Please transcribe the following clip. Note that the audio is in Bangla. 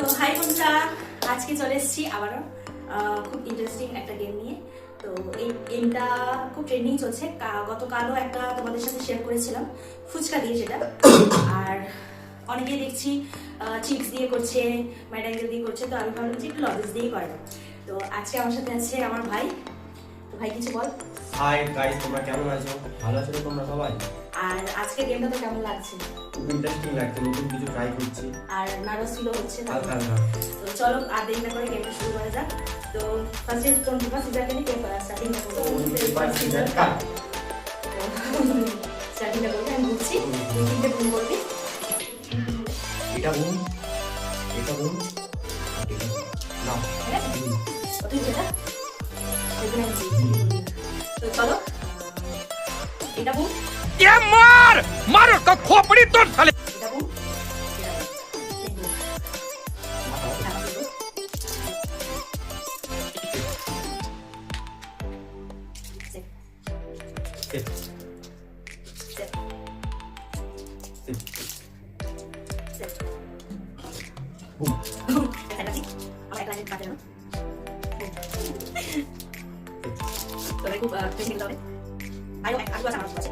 তো হাই বন্ধুরা, আজকে চলে এসেছি আবারও খুব ইন্টারেস্টিং একটা গেম নিয়ে। তো এই গেমটা খুব ট্রেন্ডিং চলছে। গতকালও একটা তোমাদের সাথে শেয়ার করেছিলাম, ফুচকা দিয়ে, যেটা। আর অনেকেই দেখছি চিপস দিয়ে করছে, ম্যাডাঙ্গেল দিয়ে করছে, তো আমি ভাবলাম যে একটু লজেস দিয়েই করা। তো আজকে আমার সাথে আছে আমার ভাই। তো ভাই কিছু বল। হাই গাইস, তোমরা কেমন আছো? ভালো আছো তো তোমরা সবাই? আর আজকে গেমটা তো কেমন লাগছে? খুব ইন্টারেস্টিং লাগছে, নতুন কিছু ট্রাই করছি। আর নার্ভাস ফিলও হচ্ছে না? হালকা হালকা। তো চলো আর দেরি না করে গেমটা শুরু করা যাক। তো ফার্স্টে তোমরা পেপার সিজার কেন স্টার্টিং না করবো? পেপার সিজার কাট। স্টার্টিং না করবো, আমি বলছি তুই তিনটে গুণ করবি। এটা বুম, এটা বুম, এটা বুম। না, ঠিক আছে? তুই যেটা সেগুলো আমি দিই। তো চলো, এটা বুম, ये मार मार उसका खोपड़ी तोड़ साले। এটা বুম, এটা broom. Sip, Set. sip, Set. boom. একটা ঠিক আমার একটা লাইন কাটে না। তোরা খুব টেকনিক হবে। আরো আছে, আমার আছে।